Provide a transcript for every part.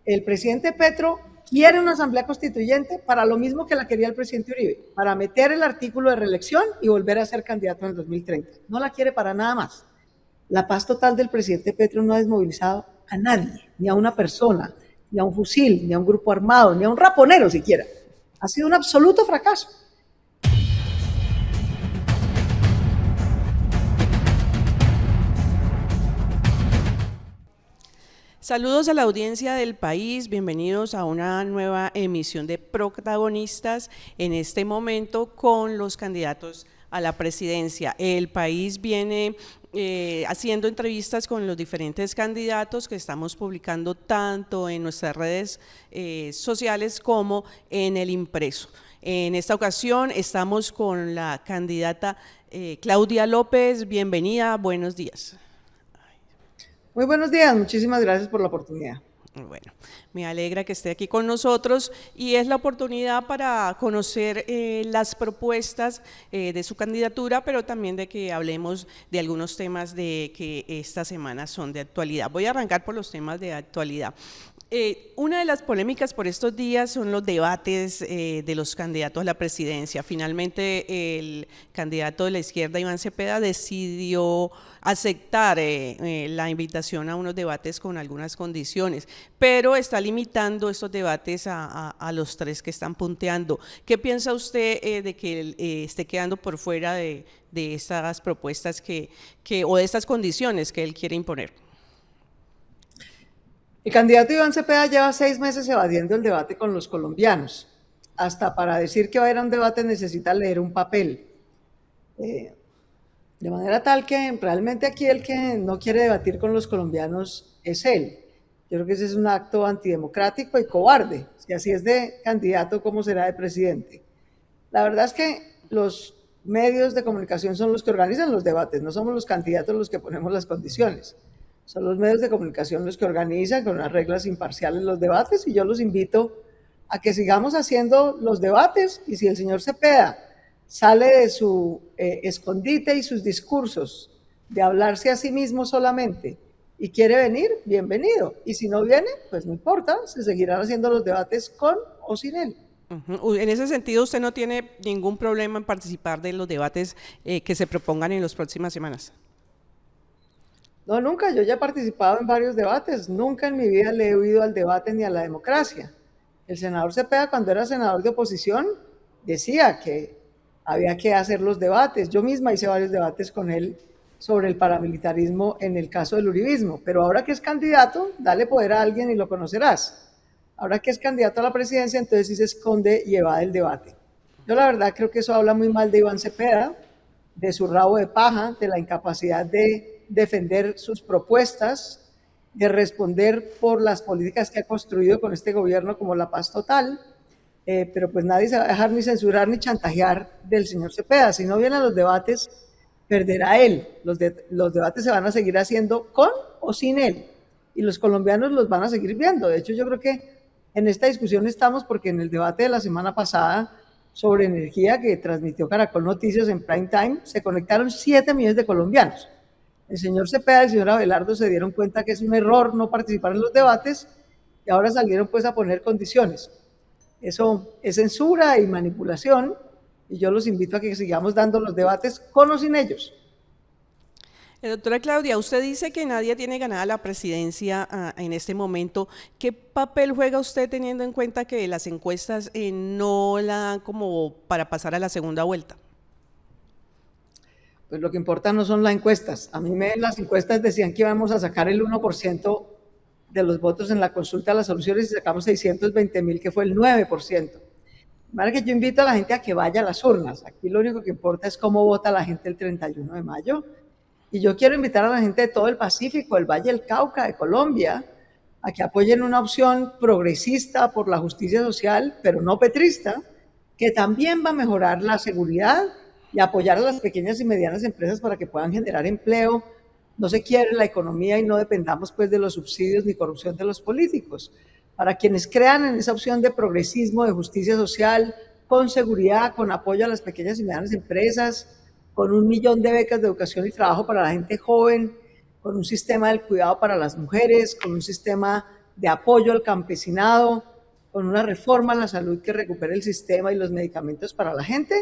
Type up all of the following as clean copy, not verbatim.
El presidente Petro quiere una asamblea constituyente para lo mismo que la quería el presidente Uribe, para meter el artículo de reelección y volver a ser candidato en el 2030. No la quiere para nada más. La paz total del presidente Petro no ha desmovilizado a nadie, ni a una persona, ni a un fusil, ni a un grupo armado, ni a un raponero siquiera. Ha sido un absoluto fracaso. Saludos a la audiencia del país, bienvenidos a una nueva emisión de Protagonistas, en este momento con los candidatos a la presidencia. El país viene haciendo entrevistas con los diferentes candidatos que estamos publicando tanto en nuestras redes sociales como en el impreso. En esta ocasión estamos con la candidata Claudia López. Bienvenida, buenos días. Muy buenos días, muchísimas gracias por la oportunidad. Bueno, me alegra que esté aquí con nosotros y es la oportunidad para conocer las propuestas de su candidatura, pero también de que hablemos de algunos temas que esta semana son de actualidad. Voy a arrancar por los temas de actualidad. Una de las polémicas por estos días son los debates de los candidatos a la presidencia. Finalmente el candidato de la izquierda, Iván Cepeda, decidió aceptar la invitación a unos debates con algunas condiciones, pero está limitando estos debates a los tres que están punteando. ¿Qué piensa usted de que esté quedando por fuera de estas propuestas o de estas condiciones que él quiere imponer? El candidato Iván Cepeda lleva 6 meses evadiendo el debate con los colombianos. Hasta para decir que va a ir a un debate necesita leer un papel. De manera tal que realmente aquí el que no quiere debatir con los colombianos es él. Yo creo que ese es un acto antidemocrático y cobarde. Si así es de candidato, ¿cómo será de presidente? La verdad es que los medios de comunicación son los que organizan los debates, no somos los candidatos los que ponemos las condiciones. Son los medios de comunicación los que organizan con unas reglas imparciales los debates y yo los invito a que sigamos haciendo los debates y si el señor Cepeda sale de su escondite y sus discursos de hablarse a sí mismo solamente y quiere venir, bienvenido. Y si no viene, pues no importa, se seguirán haciendo los debates con o sin él. En ese sentido, ¿usted no tiene ningún problema en participar de los debates que se propongan en las próximas semanas? No, nunca, yo ya he participado en varios debates, nunca en mi vida le he huido al debate ni a la democracia. El senador Cepeda, cuando era senador de oposición, decía que había que hacer los debates. Yo misma hice varios debates con él sobre el paramilitarismo en el caso del uribismo, pero ahora que es candidato, dale poder a alguien y lo conocerás. Ahora que es candidato a la presidencia, entonces sí se esconde y evade el debate. Yo la verdad creo que eso habla muy mal de Iván Cepeda, de su rabo de paja, de la incapacidad de defender sus propuestas, de responder por las políticas que ha construido con este gobierno como la paz total, pero pues nadie se va a dejar ni censurar ni chantajear del señor Cepeda. Si no viene a los debates, perderá él. Los debates se van a seguir haciendo con o sin él y los colombianos los van a seguir viendo. De hecho, yo creo que en esta discusión estamos porque en el debate de la semana pasada sobre energía que transmitió Caracol Noticias en prime time, se conectaron 7 millones de colombianos. El señor Cepeda y el señor Abelardo se dieron cuenta que es un error no participar en los debates y ahora salieron pues a poner condiciones. Eso es censura y manipulación y yo los invito a que sigamos dando los debates con o sin ellos. Doctora Claudia, usted dice que nadie tiene ganada la presidencia en este momento. ¿Qué papel juega usted teniendo en cuenta que las encuestas no la dan como para pasar a la segunda vuelta? Pues lo que importa no son las encuestas. A mí las encuestas decían que íbamos a sacar el 1% de los votos en la consulta a las soluciones y sacamos 620,000, que fue el 9%. De manera que yo invito a la gente a que vaya a las urnas. Aquí lo único que importa es cómo vota la gente el 31 de mayo. Y yo quiero invitar a la gente de todo el Pacífico, del Valle del Cauca, de Colombia, a que apoyen una opción progresista por la justicia social, pero no petrista, que también va a mejorar la seguridad y apoyar a las pequeñas y medianas empresas para que puedan generar empleo. No se quiere la economía y no dependamos pues de los subsidios ni corrupción de los políticos. Para quienes crean en esa opción de progresismo, de justicia social, con seguridad, con apoyo a las pequeñas y medianas empresas, con 1 millón de becas de educación y trabajo para la gente joven, con un sistema del cuidado para las mujeres, con un sistema de apoyo al campesinado, con una reforma a la salud que recupere el sistema y los medicamentos para la gente,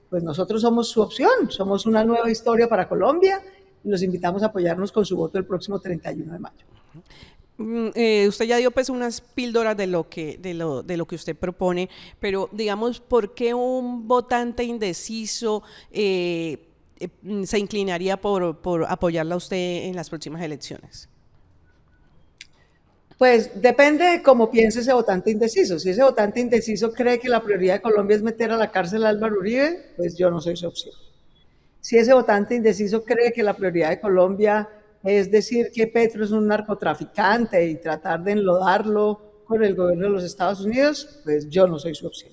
pues nosotros somos su opción, somos una nueva historia para Colombia y los invitamos a apoyarnos con su voto el próximo 31 de mayo. Usted ya dio pues unas píldoras de lo que usted propone, pero digamos, ¿por qué un votante indeciso se inclinaría por apoyarla a usted en las próximas elecciones? Pues depende de cómo piense ese votante indeciso. Si ese votante indeciso cree que la prioridad de Colombia es meter a la cárcel a Álvaro Uribe, pues yo no soy su opción. Si ese votante indeciso cree que la prioridad de Colombia es decir que Petro es un narcotraficante y tratar de enlodarlo con el gobierno de los Estados Unidos, pues yo no soy su opción.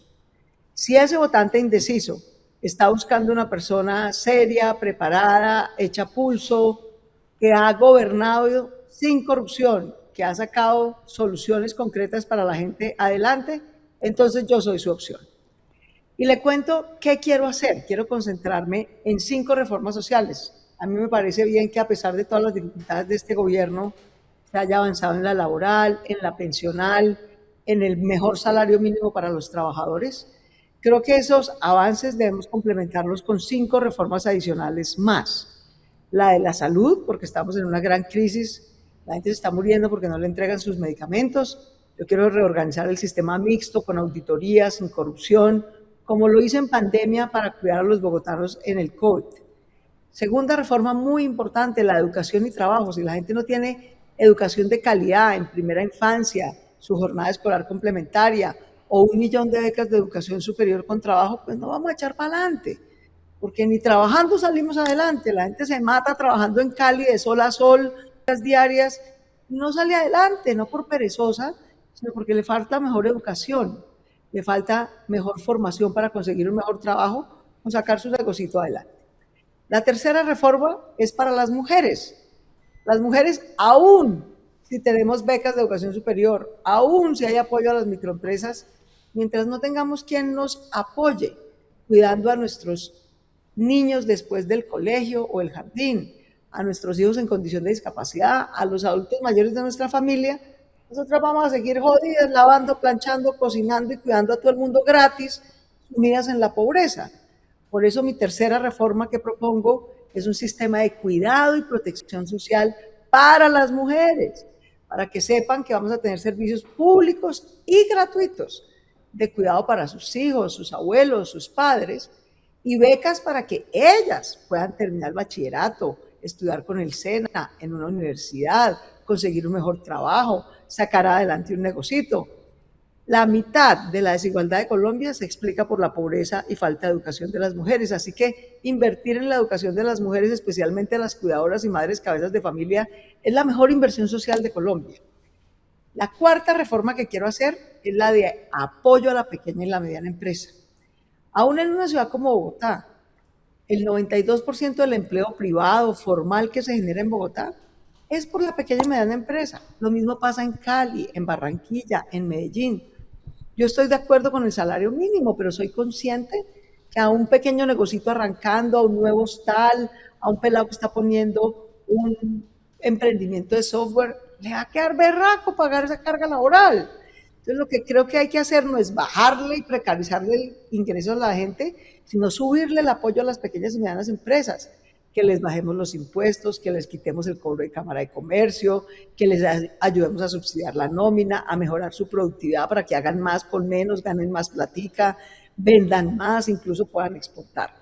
Si ese votante indeciso está buscando una persona seria, preparada, hecha pulso, que ha gobernado sin corrupción, que ha sacado soluciones concretas para la gente adelante, entonces yo soy su opción. Y le cuento qué quiero hacer. Quiero concentrarme en 5 reformas sociales. A mí me parece bien que a pesar de todas las dificultades de este gobierno, se haya avanzado en la laboral, en la pensional, en el mejor salario mínimo para los trabajadores. Creo que esos avances debemos complementarlos con 5 reformas adicionales más. La de la salud, porque estamos en una gran crisis, la gente se está muriendo porque no le entregan sus medicamentos. Yo quiero reorganizar el sistema mixto con auditorías, sin corrupción, como lo hice en pandemia para cuidar a los bogotanos en el COVID. Segunda reforma muy importante, la educación y trabajo. Si la gente no tiene educación de calidad en primera infancia, su jornada escolar complementaria o 1 millón de becas de educación superior con trabajo, pues no vamos a echar para adelante, porque ni trabajando salimos adelante. La gente se mata trabajando en Cali de sol a sol, las diarias, y no sale adelante, no por perezosa, sino porque le falta mejor educación, le falta mejor formación para conseguir un mejor trabajo o sacar su negocito adelante. La tercera reforma es para las mujeres. Las mujeres, aún si tenemos becas de educación superior, aún si hay apoyo a las microempresas, mientras no tengamos quien nos apoye cuidando a nuestros niños después del colegio o el jardín, a nuestros hijos en condición de discapacidad, a los adultos mayores de nuestra familia, nosotras vamos a seguir jodidas, lavando, planchando, cocinando y cuidando a todo el mundo gratis, sumidas en la pobreza. Por eso mi tercera reforma que propongo es un sistema de cuidado y protección social para las mujeres, para que sepan que vamos a tener servicios públicos y gratuitos de cuidado para sus hijos, sus abuelos, sus padres, y becas para que ellas puedan terminar el bachillerato, estudiar con el SENA en una universidad, conseguir un mejor trabajo, sacar adelante un negocito. La mitad de la desigualdad de Colombia se explica por la pobreza y falta de educación de las mujeres, así que invertir en la educación de las mujeres, especialmente a las cuidadoras y madres cabezas de familia, es la mejor inversión social de Colombia. La cuarta reforma que quiero hacer es la de apoyo a la pequeña y la mediana empresa. Aún en una ciudad como Bogotá, el 92% del empleo privado, formal que se genera en Bogotá, es por la pequeña y mediana empresa. Lo mismo pasa en Cali, en Barranquilla, en Medellín. Yo estoy de acuerdo con el salario mínimo, pero soy consciente que a un pequeño negocito arrancando, a un nuevo hostal, a un pelado que está poniendo un emprendimiento de software, le va a quedar berraco pagar esa carga laboral. Entonces, lo que creo que hay que hacer no es bajarle y precarizarle el ingreso a la gente, sino subirle el apoyo a las pequeñas y medianas empresas, que les bajemos los impuestos, que les quitemos el cobro de Cámara de Comercio, que les ayudemos a subsidiar la nómina, a mejorar su productividad para que hagan más con menos, ganen más platica, vendan más, incluso puedan exportar.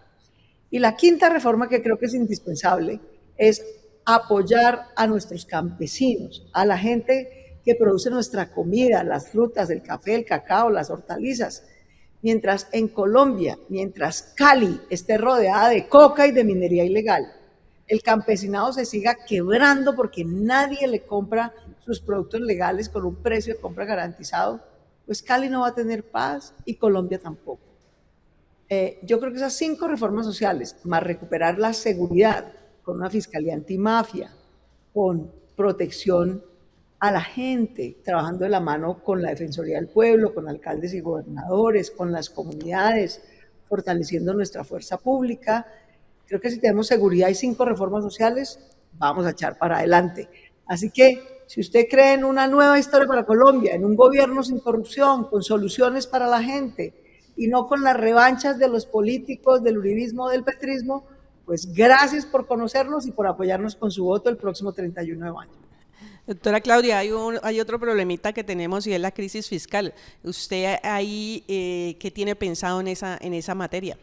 Y la quinta reforma que creo que es indispensable es apoyar a nuestros campesinos, a la gente que produce nuestra comida, las frutas, el café, el cacao, las hortalizas. Mientras en Colombia, mientras Cali esté rodeada de coca y de minería ilegal, el campesinado se siga quebrando porque nadie le compra sus productos legales con un precio de compra garantizado, pues Cali no va a tener paz y Colombia tampoco. Yo creo que esas 5 reformas sociales, más recuperar la seguridad con una fiscalía antimafia, con protección a la gente, trabajando de la mano con la Defensoría del Pueblo, con alcaldes y gobernadores, con las comunidades, fortaleciendo nuestra fuerza pública. Creo que si tenemos seguridad y 5 reformas sociales, vamos a echar para adelante. Así que si usted cree en una nueva historia para Colombia, en un gobierno sin corrupción, con soluciones para la gente, y no con las revanchas de los políticos, del uribismo, del petrismo, pues gracias por conocernos y por apoyarnos con su voto el próximo 31 de mayo. Doctora Claudia, hay otro problemita que tenemos y es la crisis fiscal. ¿Usted ahí qué tiene pensado en esa materia?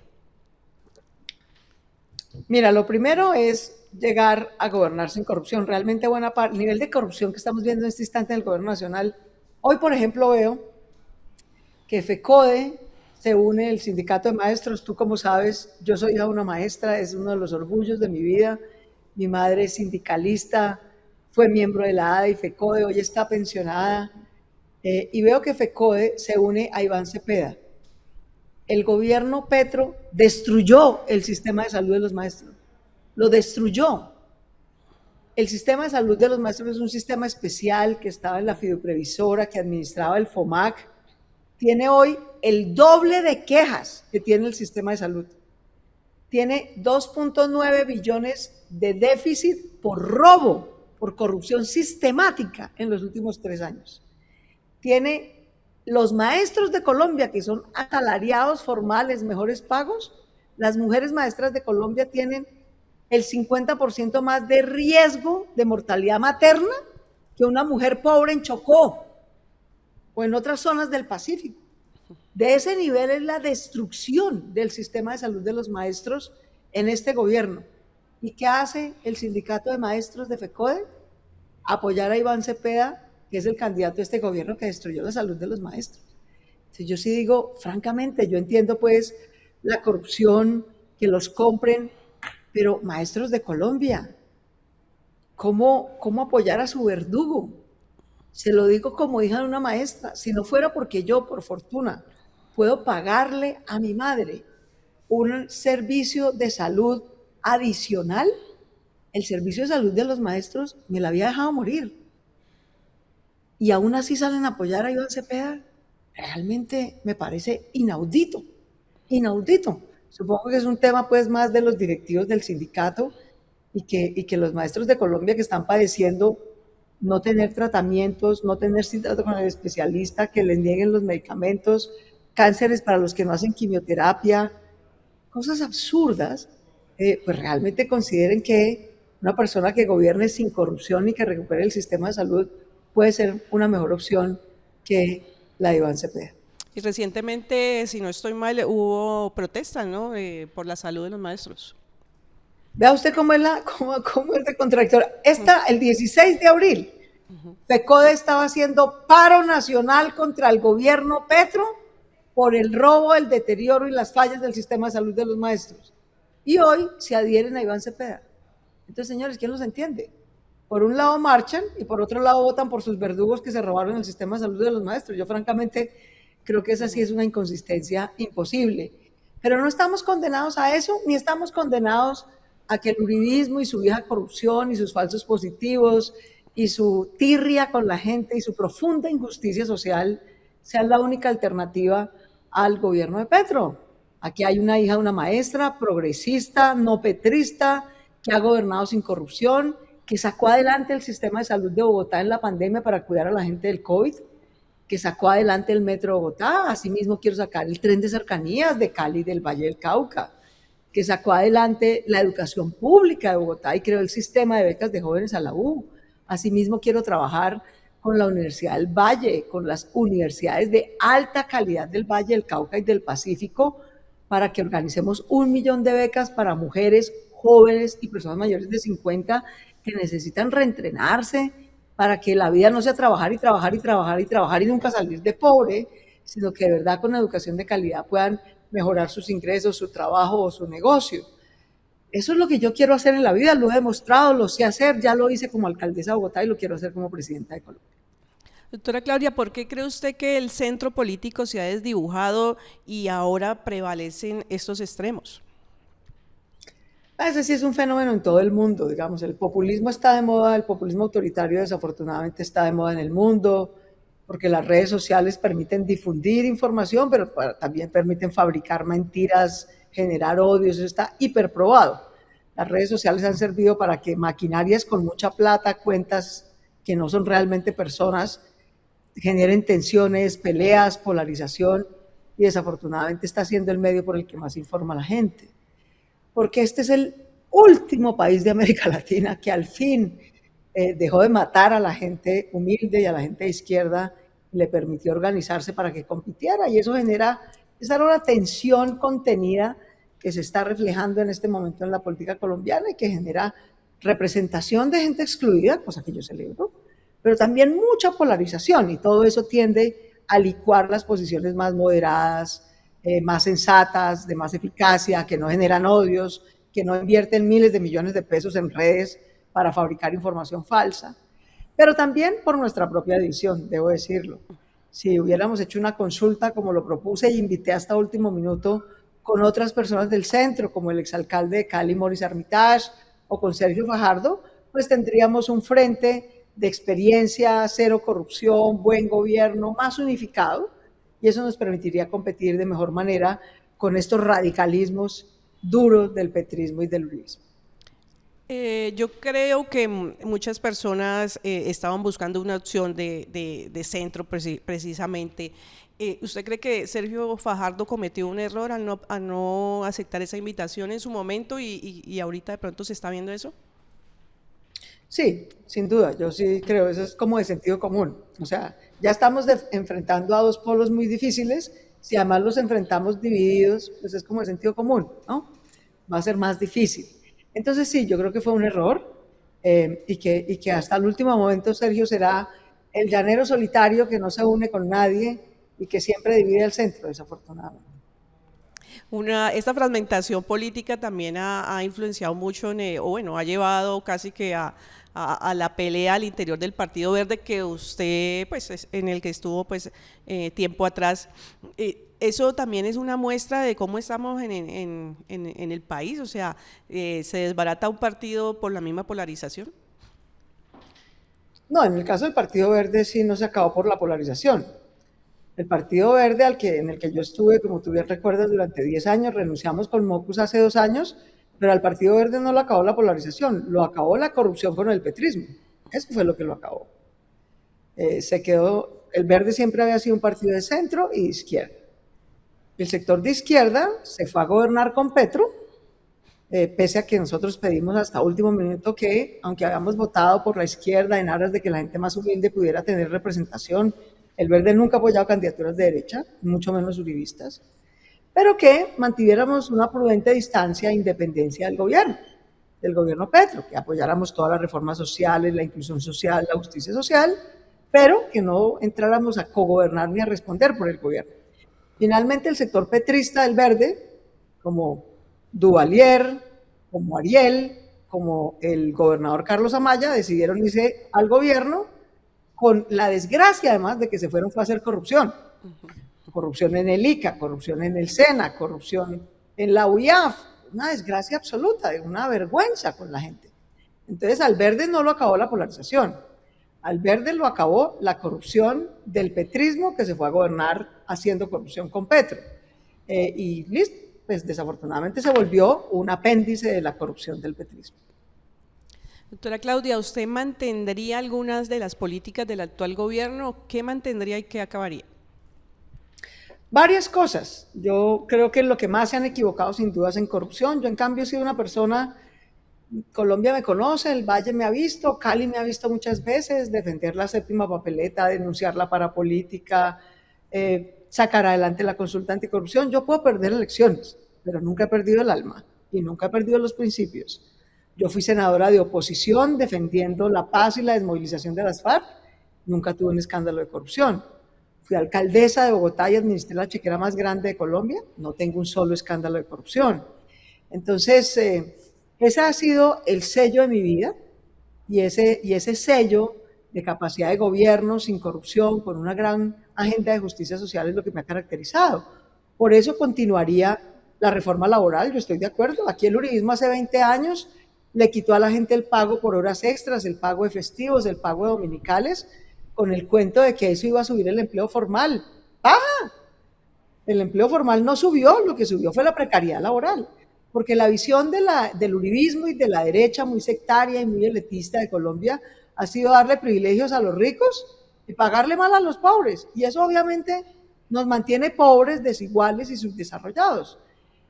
Mira, lo primero es llegar a gobernar sin corrupción. Realmente buena parte, el nivel de corrupción que estamos viendo en este instante en el gobierno nacional. Hoy, por ejemplo, veo que FECODE se une el sindicato de maestros. Tú, como sabes, yo soy hija de una maestra, es uno de los orgullos de mi vida. Mi madre es sindicalista, fue miembro de la ADA y FECODE, hoy está pensionada. Y veo que FECODE se une a Iván Cepeda. El gobierno Petro destruyó el sistema de salud de los maestros, lo destruyó. El sistema de salud de los maestros es un sistema especial que estaba en la fiduprevisora, que administraba el FOMAC. Tiene hoy el doble de quejas que tiene el sistema de salud. Tiene 2.9 billones de déficit por robo, por corrupción sistemática en los últimos 3 años. Tiene los maestros de Colombia, que son asalariados formales, mejores pagos. Las mujeres maestras de Colombia tienen el 50% más de riesgo de mortalidad materna que una mujer pobre en Chocó o en otras zonas del Pacífico. De ese nivel es la destrucción del sistema de salud de los maestros en este gobierno. ¿Y qué hace el sindicato de maestros de FECODE? Apoyar a Iván Cepeda, que es el candidato de este gobierno que destruyó la salud de los maestros. Entonces yo sí digo, francamente, yo entiendo pues la corrupción, que los compren, pero maestros de Colombia, ¿cómo apoyar a su verdugo? Se lo digo como hija de una maestra, si no fuera porque yo, por fortuna, puedo pagarle a mi madre un servicio de salud adicional, el servicio de salud de los maestros me la había dejado morir. Y aún así salen a apoyar a Iván Cepeda, realmente me parece inaudito, inaudito. Supongo que es un tema pues más de los directivos del sindicato y que los maestros de Colombia que están padeciendo no tener tratamientos, no tener cita con el especialista, que les nieguen los medicamentos, cánceres para los que no hacen quimioterapia, cosas absurdas, pues realmente consideren que una persona que gobierne sin corrupción y que recupere el sistema de salud puede ser una mejor opción que la de Iván Cepeda. Y recientemente, si no estoy mal, hubo protestas, ¿no? Por la salud de los maestros. Vea usted cómo es de contradictoria. El 16 de abril, FECODE estaba haciendo paro nacional contra el gobierno Petro por el robo, el deterioro y las fallas del sistema de salud de los maestros. Y hoy se adhieren a Iván Cepeda. Entonces, señores, ¿quién los entiende? Por un lado marchan y por otro lado votan por sus verdugos que se robaron el sistema de salud de los maestros. Yo francamente creo que esa sí es una inconsistencia imposible. Pero no estamos condenados a eso, ni estamos condenados a que el uribismo y su vieja corrupción y sus falsos positivos y su tirria con la gente y su profunda injusticia social sean la única alternativa al gobierno de Petro. Aquí hay una hija de una maestra progresista, no petrista, que ha gobernado sin corrupción, que sacó adelante el sistema de salud de Bogotá en la pandemia para cuidar a la gente del COVID, que sacó adelante el metro de Bogotá. Asimismo quiero sacar el tren de cercanías de Cali y del Valle del Cauca, que sacó adelante la educación pública de Bogotá y creó el sistema de becas de jóvenes a la U. Asimismo quiero trabajar con la Universidad del Valle, con las universidades de alta calidad del Valle del Cauca y del Pacífico, para que organicemos 1 millón de becas para mujeres, jóvenes y personas mayores de 50 que necesitan reentrenarse, para que la vida no sea trabajar y trabajar y trabajar y trabajar y nunca salir de pobre, sino que de verdad con educación de calidad puedan mejorar sus ingresos, su trabajo o su negocio. Eso es lo que yo quiero hacer en la vida, lo he demostrado, lo sé hacer, ya lo hice como alcaldesa de Bogotá y lo quiero hacer como presidenta de Colombia. Doctora Claudia, ¿por qué cree usted que el centro político se ha desdibujado y ahora prevalecen estos extremos? Ese sí es un fenómeno en todo el mundo, digamos, el populismo está de moda, el populismo autoritario desafortunadamente está de moda en el mundo, porque las redes sociales permiten difundir información, pero también permiten fabricar mentiras, generar odios, eso está hiperprobado. Las redes sociales han servido para que maquinarias con mucha plata, cuentas que no son realmente personas, generen tensiones, peleas, polarización, y desafortunadamente está siendo el medio por el que más informa a la gente. Porque este es el último país de América Latina que al fin dejó de matar a la gente humilde y a la gente de izquierda y le permitió organizarse para que compitiera, y eso genera, esa era una tensión contenida que se está reflejando en este momento en la política colombiana y que genera representación de gente excluida, cosa que yo celebro, pero también mucha polarización, y todo eso tiende a licuar las posiciones más moderadas, más sensatas, de más eficacia, que no generan odios, que no invierten miles de millones de pesos en redes para fabricar información falsa, pero también por nuestra propia decisión, debo decirlo. Si hubiéramos hecho una consulta como lo propuse y invité hasta último minuto con otras personas del centro, como el exalcalde de Cali, Maurice Armitage, o con Sergio Fajardo, pues tendríamos un frente de experiencia, cero corrupción, buen gobierno, más unificado, y eso nos permitiría competir de mejor manera con estos radicalismos duros del petrismo y del uribismo. Yo creo que muchas personas estaban buscando una opción de centro precisamente. ¿Usted cree que Sergio Fajardo cometió un error al no aceptar esa invitación en su momento y ahorita de pronto se está viendo eso? Sí, sin duda, yo sí creo, eso es como de sentido común. O sea, ya estamos enfrentando a dos polos muy difíciles, si además los enfrentamos divididos, pues es como de sentido común, ¿no? Va a ser más difícil. Entonces sí, yo creo que fue un error, y que hasta el último momento Sergio será el llanero solitario que no se une con nadie y que siempre divide el centro, desafortunadamente. Esta fragmentación política también ha influenciado mucho, o bueno, ha llevado casi que a la pelea al interior del Partido Verde que usted, pues, en el que estuvo pues tiempo atrás. Eso también es una muestra de cómo estamos en el país, o sea, ¿se desbarata un partido por la misma polarización? No, en el caso del Partido Verde sí no se acabó por la polarización. El Partido Verde en el que yo estuve, como tú bien recuerdas, durante 10 años, renunciamos con Mocus hace 2 años, pero al Partido Verde no lo acabó la polarización, lo acabó la corrupción con el petrismo. Eso fue lo que lo acabó. El Verde siempre había sido un partido de centro y de izquierda. El sector de izquierda se fue a gobernar con Petro, pese a que nosotros pedimos hasta último minuto que, aunque habíamos votado por la izquierda en aras de que la gente más humilde pudiera tener representación, el Verde nunca ha apoyado candidaturas de derecha, mucho menos uribistas, pero que mantuviéramos una prudente distancia e independencia del gobierno Petro, que apoyáramos todas las reformas sociales, la inclusión social, la justicia social, pero que no entráramos a cogobernar ni a responder por el gobierno. Finalmente, el sector petrista del Verde, como Duvalier, como Ariel, como el gobernador Carlos Amaya, decidieron irse al gobierno con la desgracia, además, de que se fueron a hacer corrupción. Corrupción en el ICA, corrupción en el SENA, corrupción en la UIAF, una desgracia absoluta, una vergüenza con la gente. Entonces, al Verde no lo acabó la polarización, al Verde lo acabó la corrupción del petrismo que se fue a gobernar haciendo corrupción con Petro. Y listo, pues desafortunadamente se volvió un apéndice de la corrupción del petrismo. Doctora Claudia, ¿usted mantendría algunas de las políticas del actual gobierno? ¿Qué mantendría y qué acabaría? Varias cosas. Yo creo que lo que más se han equivocado sin duda es en corrupción. Yo en cambio he sido una persona, Colombia me conoce, el Valle me ha visto, Cali me ha visto muchas veces, defender la séptima papeleta, denunciar la parapolítica, sacar adelante la consulta anticorrupción. Yo puedo perder elecciones, pero nunca he perdido el alma y nunca he perdido los principios. Yo fui senadora de oposición defendiendo la paz y la desmovilización de las FARC, nunca tuve un escándalo de corrupción. Fui alcaldesa de Bogotá y administré la chequera más grande de Colombia, no tengo un solo escándalo de corrupción. Entonces, ese ha sido el sello de mi vida, y ese sello de capacidad de gobierno sin corrupción, con una gran agenda de justicia social, es lo que me ha caracterizado. Por eso continuaría la reforma laboral, yo estoy de acuerdo. Aquí el uribismo hace 20 años le quitó a la gente el pago por horas extras, el pago de festivos, el pago de dominicales, con el cuento de que eso iba a subir el empleo formal. ¡Ah! El empleo formal no subió, lo que subió fue la precariedad laboral, porque la visión del uribismo y de la derecha muy sectaria y muy elitista de Colombia ha sido darle privilegios a los ricos y pagarle mal a los pobres. Y eso obviamente nos mantiene pobres, desiguales y subdesarrollados.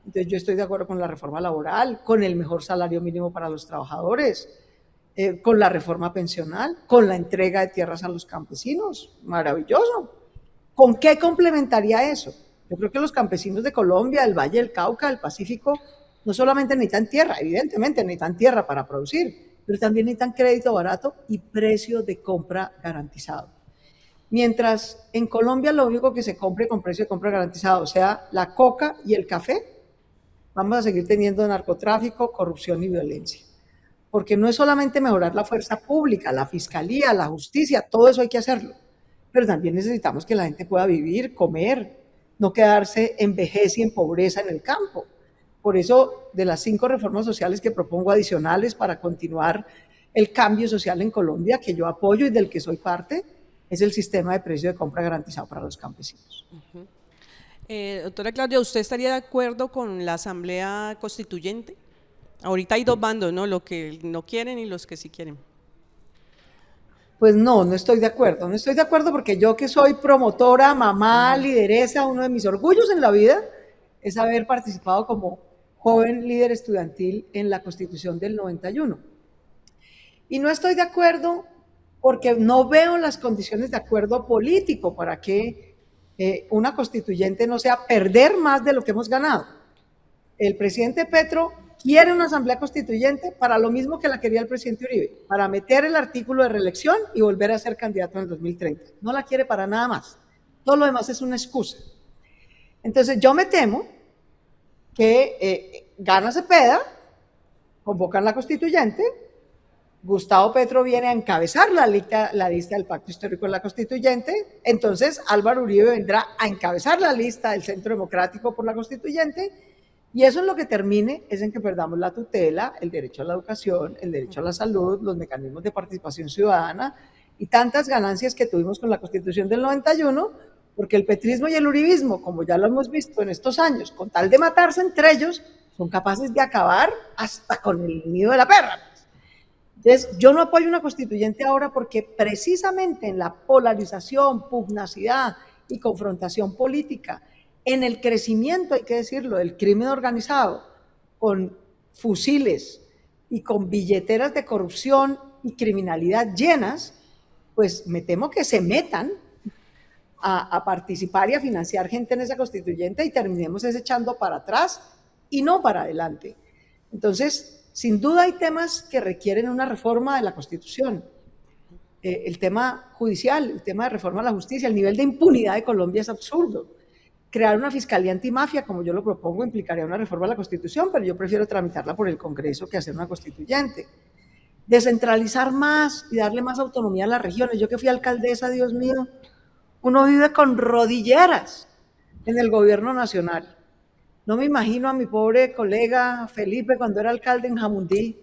Entonces yo estoy de acuerdo con la reforma laboral, con el mejor salario mínimo para los trabajadores, con la reforma pensional, con la entrega de tierras a los campesinos. Maravilloso. ¿Con qué complementaría eso? Yo creo que los campesinos de Colombia, del Valle del Cauca, del Pacífico, no solamente necesitan tierra, evidentemente necesitan tierra para producir, pero también necesitan crédito barato y precio de compra garantizado. Mientras en Colombia lo único que se compre con precio de compra garantizado sea la coca y el café, vamos a seguir teniendo narcotráfico, corrupción y violencia. Porque no es solamente mejorar la fuerza pública, la fiscalía, la justicia, todo eso hay que hacerlo, pero también necesitamos que la gente pueda vivir, comer, no quedarse en vejez y en pobreza en el campo. Por eso, de las 5 reformas sociales que propongo adicionales para continuar el cambio social en Colombia, que yo apoyo y del que soy parte, es el sistema de precio de compra garantizado para los campesinos. Doctora Claudia, ¿usted estaría de acuerdo con la Asamblea Constituyente? Ahorita hay 2 bandos, ¿no? Los que no quieren y los que sí quieren. Pues no estoy de acuerdo. No estoy de acuerdo porque yo, que soy promotora, mamá, lideresa, uno de mis orgullos en la vida es haber participado como joven líder estudiantil en la Constitución del 91. Y no estoy de acuerdo porque no veo las condiciones de acuerdo político para que una constituyente no sea perder más de lo que hemos ganado. El presidente Petro quiere una asamblea constituyente para lo mismo que la quería el presidente Uribe, para meter el artículo de reelección y volver a ser candidato en el 2030. No la quiere para nada más. Todo lo demás es una excusa. Entonces yo me temo que gana Cepeda, convocan la constituyente, Gustavo Petro viene a encabezar la lista del Pacto Histórico de la Constituyente, entonces Álvaro Uribe vendrá a encabezar la lista del Centro Democrático por la Constituyente, y eso en lo que termine es en que perdamos la tutela, el derecho a la educación, el derecho a la salud, los mecanismos de participación ciudadana y tantas ganancias que tuvimos con la Constitución del 91, porque el petrismo y el uribismo, como ya lo hemos visto en estos años, con tal de matarse entre ellos, son capaces de acabar hasta con el nido de la perra. Entonces, yo no apoyo una constituyente ahora porque precisamente en la polarización, pugnacidad y confrontación política, en el crecimiento, hay que decirlo, del crimen organizado, con fusiles y con billeteras de corrupción y criminalidad llenas, pues me temo que se metan a participar y a financiar gente en esa constituyente y terminemos echando para atrás y no para adelante. Entonces, sin duda hay temas que requieren una reforma de la Constitución. El tema judicial, el tema de reforma a la justicia, el nivel de impunidad de Colombia es absurdo. Crear una fiscalía antimafia, como yo lo propongo, implicaría una reforma a la Constitución, pero yo prefiero tramitarla por el Congreso que hacer una constituyente. Descentralizar más y darle más autonomía a las regiones. Yo que fui alcaldesa, Dios mío, uno vive con rodilleras en el gobierno nacional. No me imagino a mi pobre colega Felipe cuando era alcalde en Jamundí.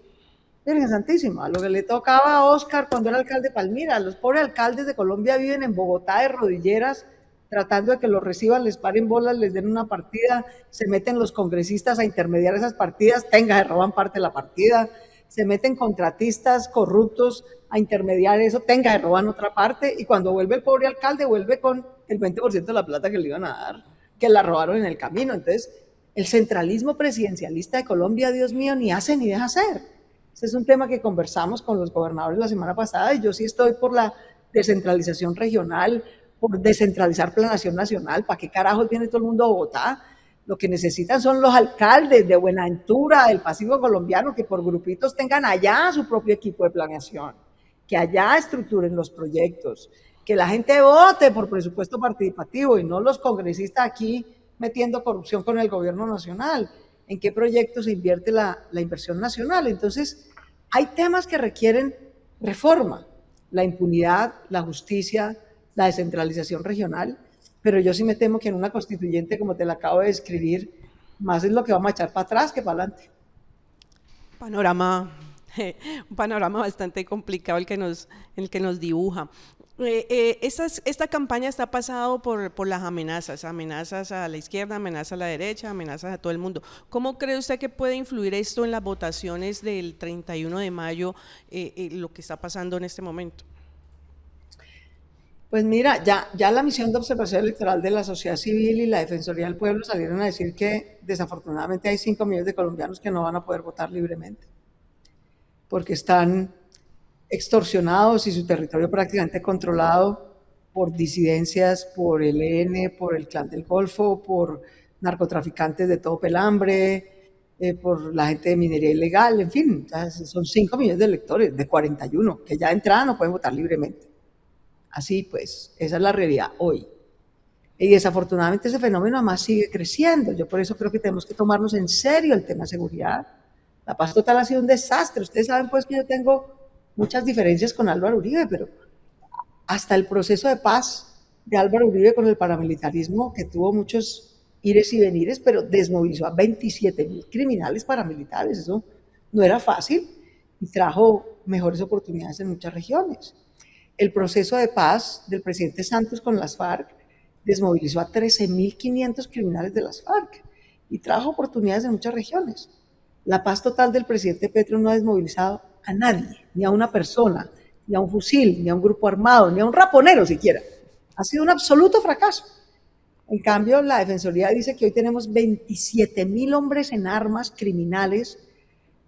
Virgen Santísima, lo que le tocaba a Oscar cuando era alcalde de Palmira. Los pobres alcaldes de Colombia viven en Bogotá de rodilleras, tratando de que los reciban, les paren bolas, les den una partida, se meten los congresistas a intermediar esas partidas, se roban parte de la partida, se meten contratistas corruptos a intermediar eso, se roban otra parte, y cuando vuelve el pobre alcalde, vuelve con el 20% de la plata que le iban a dar, que la robaron en el camino. Entonces, el centralismo presidencialista de Colombia, Dios mío, ni hace ni deja hacer. Ese es un tema que conversamos con los gobernadores la semana pasada, y yo sí estoy por la descentralización regional, por descentralizar planación nacional. ¿Para qué carajos viene todo el mundo a Bogotá? Lo que necesitan son los alcaldes de Buenaventura, del Pacífico colombiano, que por grupitos tengan allá su propio equipo de planeación, que allá estructuren los proyectos, que la gente vote por presupuesto participativo y no los congresistas aquí metiendo corrupción con el gobierno nacional. ¿En qué proyectos se invierte la inversión nacional? Entonces, hay temas que requieren reforma: la impunidad, la justicia, la descentralización regional, pero yo sí me temo que en una constituyente como te la acabo de describir, más es lo que vamos a echar para atrás que para adelante. Un panorama bastante complicado el que nos dibuja. Esta campaña está pasado por las amenazas, amenazas a la izquierda, amenazas a la derecha, amenazas a todo el mundo. ¿Cómo cree usted que puede influir esto en las votaciones del 31 de mayo, lo que está pasando en este momento? Pues mira, ya la misión de observación electoral de la sociedad civil y la Defensoría del Pueblo salieron a decir que desafortunadamente hay 5 millones de colombianos que no van a poder votar libremente, porque están extorsionados y su territorio prácticamente controlado por disidencias, por el ELN, por el Clan del Golfo, por narcotraficantes de todo pelambre, por la gente de minería ilegal, en fin, son 5 millones de electores de 41 que ya de entrada no pueden votar libremente. Así pues, esa es la realidad hoy. Y desafortunadamente ese fenómeno además sigue creciendo. Yo por eso creo que tenemos que tomarnos en serio el tema de seguridad. La paz total ha sido un desastre. Ustedes saben pues que yo tengo muchas diferencias con Álvaro Uribe, pero hasta el proceso de paz de Álvaro Uribe con el paramilitarismo, que tuvo muchos ires y venires, pero desmovilizó a 27.000 criminales paramilitares. Eso no era fácil y trajo mejores oportunidades en muchas regiones. El proceso de paz del presidente Santos con las FARC desmovilizó a 13.500 criminales de las FARC y trajo oportunidades en muchas regiones. La paz total del presidente Petro no ha desmovilizado a nadie, ni a una persona, ni a un fusil, ni a un grupo armado, ni a un raponero siquiera. Ha sido un absoluto fracaso. En cambio, la Defensoría dice que hoy tenemos 27.000 hombres en armas criminales,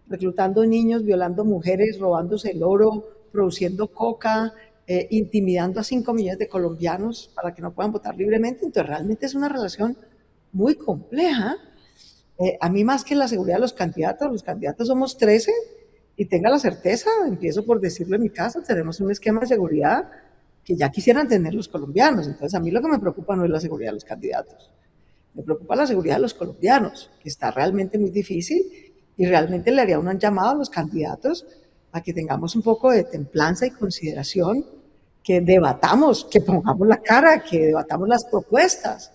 reclutando niños, violando mujeres, robándose el oro, produciendo coca, intimidando a 5 millones de colombianos para que no puedan votar libremente. Entonces realmente es una relación muy compleja. A mí más que la seguridad de los candidatos somos 13 y tenga la certeza, empiezo por decirlo en mi casa, tenemos un esquema de seguridad que ya quisieran tener los colombianos. Entonces a mí lo que me preocupa no es la seguridad de los candidatos, me preocupa la seguridad de los colombianos, que está realmente muy difícil y realmente le haría un llamado a los candidatos a que tengamos un poco de templanza y consideración, que debatamos, que pongamos la cara, que debatamos las propuestas.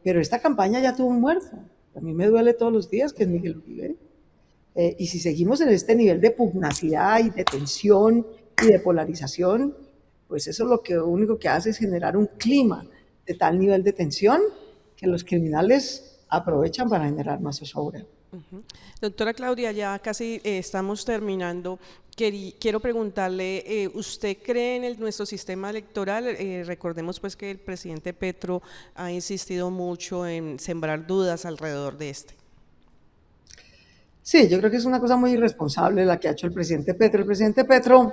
Pero esta campaña ya tuvo un muerto. A mí me duele todos los días, que es Miguel Uribe. Y si seguimos en este nivel de pugnacidad y de tensión y de polarización, pues eso lo único que hace es generar un clima de tal nivel de tensión que los criminales aprovechan para generar más zozobra. Doctora Claudia, ya casi estamos terminando. Quiero preguntarle, ¿usted cree en nuestro sistema electoral? Recordemos pues que el presidente Petro ha insistido mucho en sembrar dudas alrededor de este. Sí, yo creo que es una cosa muy irresponsable la que ha hecho el presidente Petro. El presidente Petro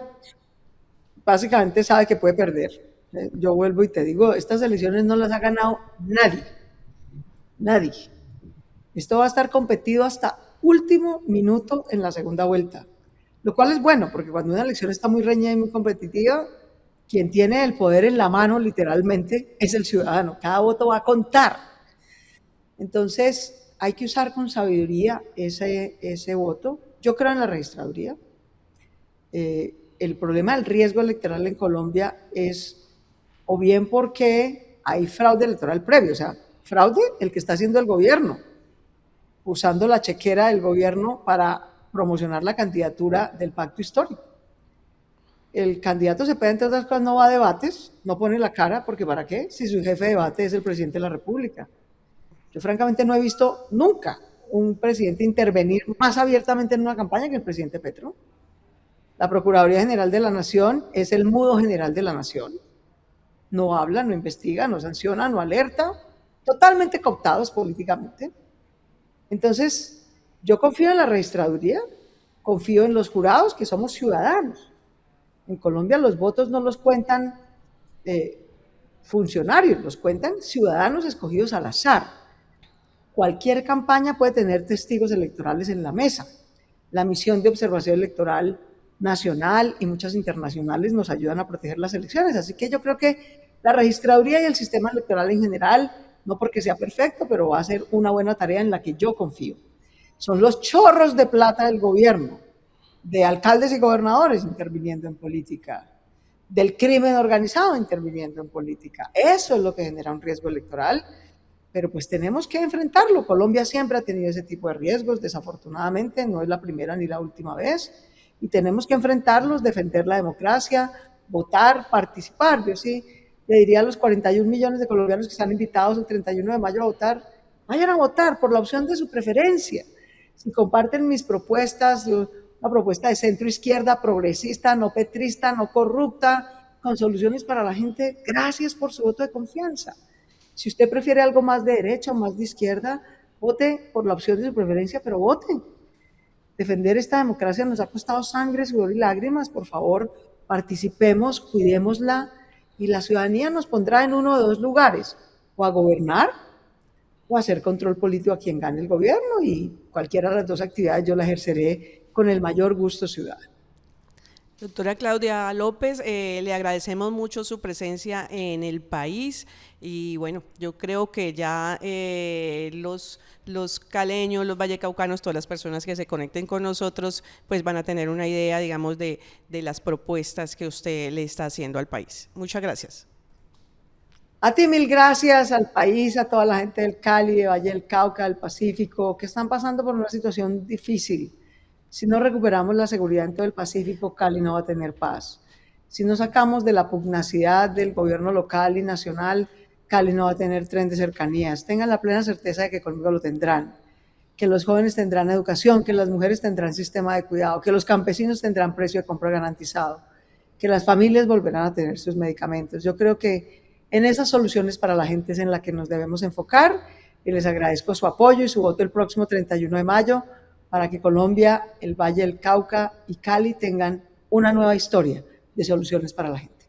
básicamente sabe que puede perder. Yo vuelvo y te digo, estas elecciones no las ha ganado nadie. Nadie. Esto va a estar competido hasta último minuto en la segunda vuelta, lo cual es bueno, porque cuando una elección está muy reñida y muy competitiva, quien tiene el poder en la mano literalmente es el ciudadano, cada voto va a contar. Entonces hay que usar con sabiduría ese voto. Yo creo en la registraduría. El problema del riesgo electoral en Colombia es o bien porque hay fraude electoral previo, o sea, fraude el que está haciendo el gobierno, usando la chequera del gobierno para promocionar la candidatura del pacto histórico. El candidato Cepeda, entre otras cosas, no va a debates, no pone la cara, porque ¿para qué? Si su jefe de debate es el presidente de la República. Yo francamente no he visto nunca un presidente intervenir más abiertamente en una campaña que el presidente Petro. La Procuraduría General de la Nación es el mudo general de la Nación. No habla, no investiga, no sanciona, no alerta, totalmente cooptados políticamente. Entonces, yo confío en la registraduría, confío en los jurados, que somos ciudadanos. En Colombia los votos no los cuentan funcionarios, los cuentan ciudadanos escogidos al azar. Cualquier campaña puede tener testigos electorales en la mesa. La misión de observación electoral nacional y muchas internacionales nos ayudan a proteger las elecciones. Así que yo creo que la registraduría y el sistema electoral en general, no porque sea perfecto, pero va a ser una buena tarea en la que yo confío. Son los chorros de plata del gobierno, de alcaldes y gobernadores interviniendo en política, del crimen organizado interviniendo en política. Eso es lo que genera un riesgo electoral, pero pues tenemos que enfrentarlo. Colombia siempre ha tenido ese tipo de riesgos, desafortunadamente, no es la primera ni la última vez, y tenemos que enfrentarlos, defender la democracia, votar, participar. Yo sí le diría a los 41 millones de colombianos que están invitados el 31 de mayo a votar, vayan a votar por la opción de su preferencia. Si comparten mis propuestas, una propuesta de centro izquierda, progresista, no petrista, no corrupta, con soluciones para la gente, gracias por su voto de confianza. Si usted prefiere algo más de derecha o más de izquierda, vote por la opción de su preferencia, pero vote. Defender esta democracia nos ha costado sangre, sudor y lágrimas. Por favor, participemos, cuidémosla y la ciudadanía nos pondrá en uno de dos lugares, o a gobernar o a hacer control político a quien gane el gobierno, y cualquiera de las dos actividades yo la ejerceré con el mayor gusto ciudadano. Doctora Claudia López, le agradecemos mucho su presencia en el país y bueno, yo creo que ya los caleños, los vallecaucanos, todas las personas que se conecten con nosotros, pues van a tener una idea, digamos, de las propuestas que usted le está haciendo al país. Muchas gracias. A ti mil gracias, al país, a toda la gente del Cali, de Valle del Cauca, del Pacífico, que están pasando por una situación difícil. Si no recuperamos la seguridad en todo el Pacífico, Cali no va a tener paz. Si no sacamos de la pugnacidad del gobierno local y nacional, Cali no va a tener tren de cercanías. Tengan la plena certeza de que conmigo lo tendrán, que los jóvenes tendrán educación, que las mujeres tendrán sistema de cuidado, que los campesinos tendrán precio de compra garantizado, que las familias volverán a tener sus medicamentos. Yo creo que en esas soluciones para la gente es en la que nos debemos enfocar, y les agradezco su apoyo y su voto el próximo 31 de mayo para que Colombia, el Valle del Cauca y Cali tengan una nueva historia de soluciones para la gente.